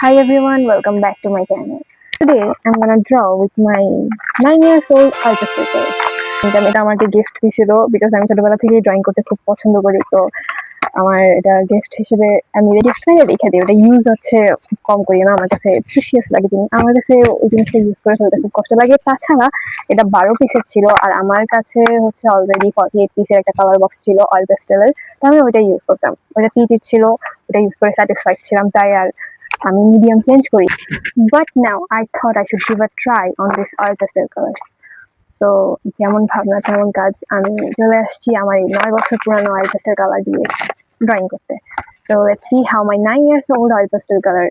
Hi everyone, welcome back to my channel. Today I'm gonna draw with my 9 years old artist circle. এটা আমাকে gift দিয়েছিল because আমি ছোটবেলা থেকেই drawing করতে খুব পছন্দ করি। তো আমার এটা গিফট হিসেবে আমি গিফট করে রেখে দিই। ওটা ইউজ হচ্ছে খুব কম করি না, আমার কাছে প্রিসিয়াস লাগে জিনিস। আমার কাছে ওই জিনিসটা ইউজ করে ফেলতে খুব কষ্ট লাগে। তাছাড়া এটা 12 পিসের ছিল আর আমার কাছে হচ্ছে অলরেডি 48 পিসের একটা কালার বক্স ছিল অয়েল পেস্টেলের। তো আমি ওইটা ইউজ করতাম। ওটা টিটির ছিল, ওটা ইউজ করে স্যাটিসফাইড ছিলাম, তাই আর আমি মিডিয়াম চেঞ্জ করি। But now I thought I should give a try on this oil pastel colours. So যেমন ভাবনা তেমন কাজ, আমি চলে আসছি আমার এই 9 বছর পুরানো অয়েল পেস্টেল কালার দিয়ে ড্রয়িং করতে। So let's see how my 9 years old oil pastel colour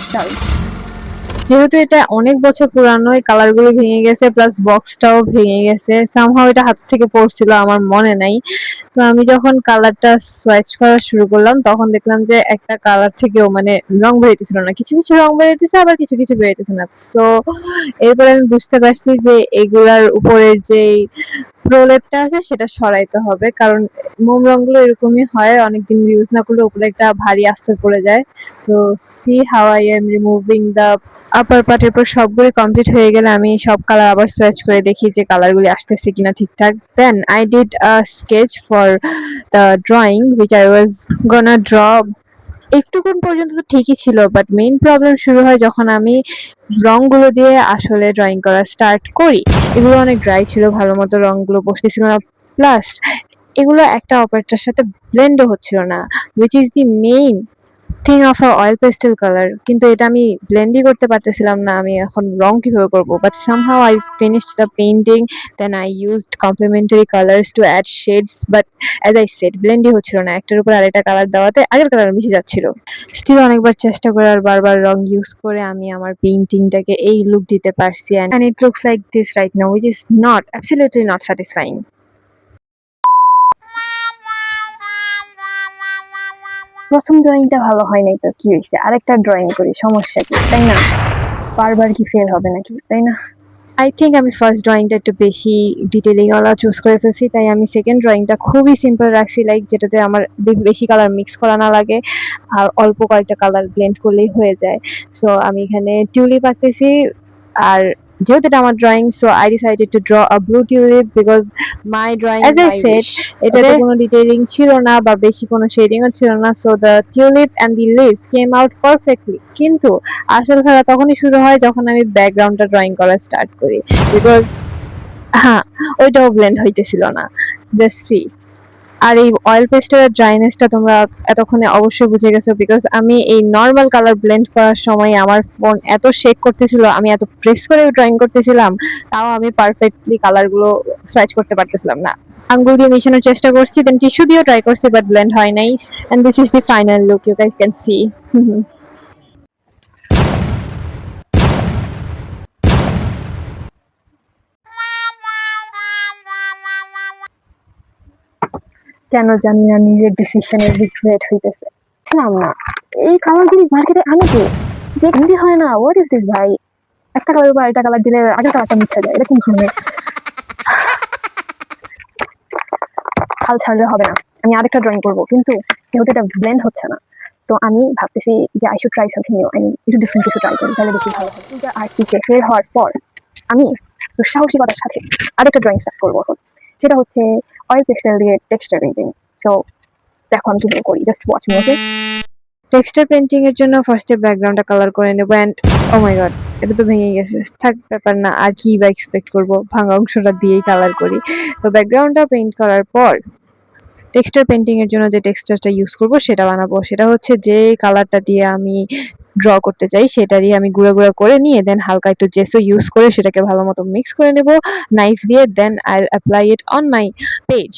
starts. যেহেতু এটা অনেক বছর পুরানো, এই কালারগুলো ভেঙে গেছে, প্লাস বক্সটাও ভেঙে গেছে। সামহাও এটা হাত থেকে পড়ছিল, আমার মনে নাই। তো আমি যখন কালারটা সোয়াইচ করা শুরু করলাম তখন দেখলাম যে একটা কালার থেকেও মানে রং বেরোতেছিল না, কিছু কিছু রং বেরোতেছে, আবার কিছু কিছু বেরোতেছে না। সো এরপরে আমি বুঝতে পারছি যে এগুলার উপরের যে প্রলেপটা আছে সেটা সরাইতে হবে, কারণ মোম রংগুলো এরকমই হয়, অনেকদিন ইউজ না করলে উপরে একটা ভারী আস্তর পড়ে যায়। তো C how I M removing the upper পার্টের পর সবগুলি কমপ্লিট হয়ে গেলে আমি সব কালার আবার সোয়াচ করে দেখি যে কালারগুলি আসতেছে কিনা ঠিকঠাক। Then I did a sketch for the drawing which I was gonna draw. একটুক্ষণ পর্যন্ত তো ঠিকই ছিল, বাট মেইন প্রবলেম শুরু হয় যখন আমি রংগুলো দিয়ে আসলে ড্রয়িং করা স্টার্ট করি। এগুলো অনেক ড্রাই ছিল, ভালো মতো রংগুলো বসতেছিল না, প্লাস এগুলো একটা অপরটার সাথে ব্লেন্ডও হচ্ছিল না, which is the main thing of a oil pastel colour. কিন্তু এটা আমি ব্লেন্ডই করতে পারতেছিলাম না, আমি এখন রং কিভাবে করবো? But somehow I finished the painting, then I used complementary colours to add shades, but as I said ব্লেন্ডই হচ্ছিল না, একটার উপর আরেকটা কালার দেওয়াতে আগের কালার মিশে যাচ্ছিল। স্টিল অনেকবার চেষ্টা করে আর বারবার রং ইউজ করে আমি আমার পেইন্টিংটাকে এই লুক দিতে পারছি, and it looks like this right now, which is not absolutely not satisfying. প্রথম ড্রয়িংটা ভালো হয় নাই, তো কি হয়েছে, আরেকটা ড্রয়িং করি, সমস্যা কি, তাই না? বারবার কি ফেল হবে নাকি, তাই না? আই থিঙ্ক আমি ফার্স্ট ড্রয়িংটা একটু বেশি ডিটেলিংওয়ালা চুজ করে ফেলছি, তাই আমি সেকেন্ড ড্রয়িংটা খুবই সিম্পল রাখছি, লাইক যেটাতে আমার বেশি কালার মিক্স করা না লাগে আর অল্প কয়েকটা কালার ব্লেন্ড করলেই হয়ে যায়। সো আমি এখানে টিউলিপ আঁকতেছি, আর যেহেতু এটা আমার drawing, so I decided to draw a blue tulip because my drawing as I my said, wish. এটাতে কোনো ডিটেইলিং ছিল না বা বেশি কোনো শেডিংও ছিল না, so the tulip and the leaves came out perfectly. কিন্তু আসল খেলা তখনই শুরু হয় যখন আমি ব্যাকগ্রাউন্ডটা ড্রয়িং করা স্টার্ট করি, বিকজ হ্যাঁ, ওইটাও ব্লেন্ড হইতেছিল না। Just see. আর এই অয়েল পেস্টেলের ড্রাইনেসটা তোমরা এতক্ষণে অবশ্যই বুঝে গেছো, বিকজ আমি এই নর্মাল কালার ব্লেন্ড করার সময় আমার ফোন এত শেক করতেছিল, আমি এত প্রেস করে ড্রয়িং করতেছিলাম, তাও আমি পারফেক্টলি কালারগুলো সোয়াইচ করতে পারতেছিলাম না। আঙ্গুল দিয়ে মিশানোর চেষ্টা করছি, দেন টিস্যু দিয়েও ট্রাই করছি, বাট ব্লেন্ড হয় নাই। And this is the final look, you guys can see. কেন জানি না নিজের ডিসিশনের রিগ্রেট হইতেছে। ছিলাম না এই কালারগুলি মার্কেটে আনে কে, যে হিন্দি হয় না, হোয়াট ইজ দিস ভাই? একটা কালার উপর আরেকটা কালার দিলে আগের কালারটা মুছে যায়, এরকম ধরনের হাল ছাড়লে হবে না। আমি আরেকটা ড্রয়িং করবো, কিন্তু যেহেতু এটা ব্লেন্ড হচ্ছে না, তো আমি ভাবতেছি যে I should try something new, আমি একটু ডিফারেন্ট কিছু ট্রাই করি, তাহলে বেশি ভালো হবে। এটা আর্টটিকে ফেল হওয়ার পর আমি সাহসিকতার সাথে আরেকটা ড্রয়িং স্টার্ট করবো এখন। সেটা হচ্ছে অয়েল পেস্টেল দিয়ে টেক্সচার পেইন্টিং। সো দেখো আমি কিভাবে করি, জাস্ট ওয়াচ মি, ওকে? টেক্সচার পেইন্টিং এর জন্য ফার্স্টে ব্যাকগ্রাউন্ডটা কালার করে নেব, অ্যান্ড ও মাই গড, এটা তো ভেঙে গেছে। থাক, ব্যাপার না, আর কি বা এক্সপেক্ট করবো, ভাঙা অংশটা দিয়েই কালার করি। তো ব্যাকগ্রাউন্ডটা পেইন্ট করার পর টেক্সচার পেইন্টিং এর জন্য যে টেক্সচারটা ইউজ করব সেটা বানাবো। সেটা হচ্ছে যে কালারটা দিয়ে আমি ড্র করতে চাই সেটারই আমি গুঁড়া গুঁড়া করে নিয়ে দেন হালকা একটু জেসো ইউজ করে সেটাকে ভালো মতো মিক্স করে নেব নাইফ দিয়ে, then I apply it on my page,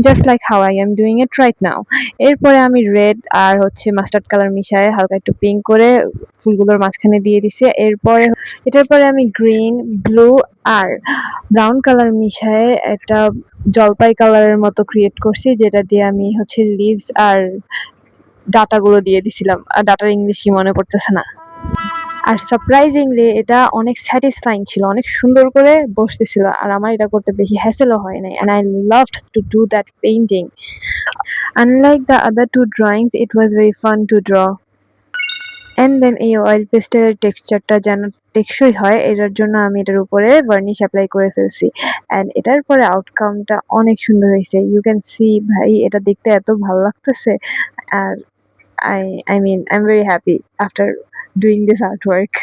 just like how I am doing it right now. এরপরে আমি রেড আর হচ্ছে মাস্টার্ড কালার মিশায় হালকা একটু পিঙ্ক করে ফুলগুলোর মাঝখানে দিয়ে দিছি। এটার পরে আমি গ্রিন, ব্লু আর ব্রাউন কালার মিশায় একটা জলপাই কালারের মতো ক্রিয়েট করছি, যেটা দিয়ে আমি হচ্ছে লিভস আর ডাটাগুলো দিয়ে দিছিলাম। আর ডাটার ইংলিশ কি মনে পড়তেছে না। আর সারপ্রাইজিংলি এটা অনেক স্যাটিসফাইং ছিল, অনেক সুন্দর করে বসতেছিল, আর আমার এটা করতে বেশি হ্যাসেলও হয় নাই, and I loved to do that painting. Unlike the other two drawings, it was very fun to draw. And then এই অয়েল পেস্টের টেক্সচারটা যেন টেকসই হয় এটার জন্য আমি এটার উপরে ভার্নিশ অ্যাপ্লাই করে ফেলছি এন্ড এটার পরে আউটকামটা অনেক সুন্দর হয়েছে ইউ ক্যান সি ভাই এটা দেখতে এত ভালো লাগতেছে আর I mean I'm very happy after doing this artwork.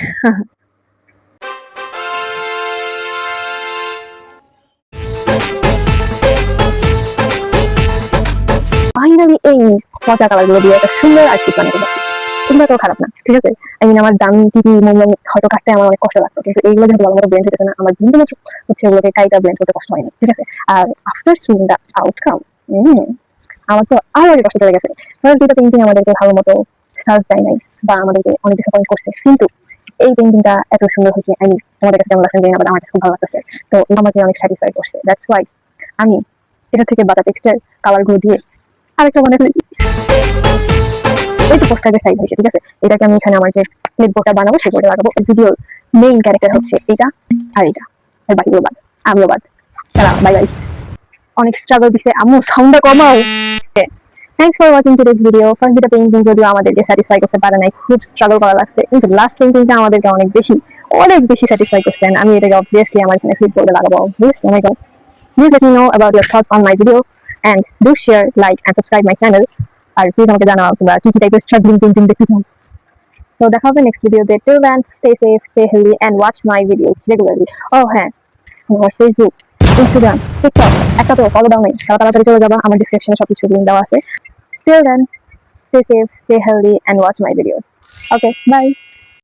Finally এই পচা কালার গুলো দিয়ে একটা সুন্দর আর্টিস্ট বানাতে পারছি। এগুলো তো খারাপ না, ঠিক আছে। আমার দামি টিভি মোবাইল হয়তো কাটতে আমার অনেক কষ্ট লাগতো, কিন্তু এইগুলো যেহেতু ভালো মতো ব্লেন্ড হতেছে না, আমার কিন্তু হচ্ছে ওগুলোকে কাইটা ব্লেন্ড করতে কষ্ট হয়নি, ঠিক আছে। আর আফটার সিইং দ্য আউটকাম, আমার তো আরো অনেক কষ্ট চলে গেছে। ফার্স্ট দুটো পেন্টিং আমাদেরকে ভালো মতো সার্ভ দেয় নাই বা আমাদেরকে অনেক ডিসঅ্যাপয়েন্ট করছে, কিন্তু এই পেন্টিংটা এত সুন্দর হয়েছে। আমি তোমাদের কাছে কেমন লাগছে জানি না, বাট আমার কাছে খুব ভালো লাগতেছে। তো এটা আমাকে অনেক স্যাটিসফাই করছে। দ্যাটস ওয়াই আমি এটা থেকে বাঁচা টেক্সচার কালার গুলো দিয়ে আরেকটা বানিয়ে ফেলেছি। এই তো পোস্টারের সাইড হয়েছে, ঠিক আছে। এটাকে আমি এখানে আমার যে ক্লিপ বোর্ডটা বানাবো সেই বোর্ডে লাগাবো। ভিডিওর মেইন ক্যারেক্টার হচ্ছে এটা আর এটা, আর বাকিগুলো বাদ, আমিও বাদ। তারা বাই বাই। অনেক স্ট্রাগল দিছে আম্মু, সাউন্ডটা কমাও। Thanks for watching today's video. First দুটো পেইন্টিং যদিও আমাদেরকে স্যাটিসফাই করতে পারে নাই, খুব স্ট্রাগল করা লাগছে, কিন্তু লাস্ট পেইন্টিংটা আমাদেরকে অনেক বেশি স্যাটিসফাই করছে। And আমি এটাকে অবভিয়াসলি আমার এখানে ক্লিপ বোর্ডে লাগাবো। ও মাই god, please let me know about your thoughts on my video and do share, like and subscribe my channel. আর প্লিজ আমাকে জানাও তোমরা কি কি টাইপের স্ট্রাগলিং পেইন্টিং দেখতে চাও। সো দেখা হবে নেক্সট ভিডিওতে। Till then stay safe, stay healthy and watch my videos regularly. ও হ্যাঁ, আমার ফেসবুক, ইনস্টাগ্রাম, টিকটক একটা তো ফলো দাও নেই, তাড়াতাড়ি চলে যাবা, আমার ডিসক্রিপশনে সবকিছু লিংক দেওয়া আছে। Till then, stay safe, stay healthy and watch my videos. Okay, bye.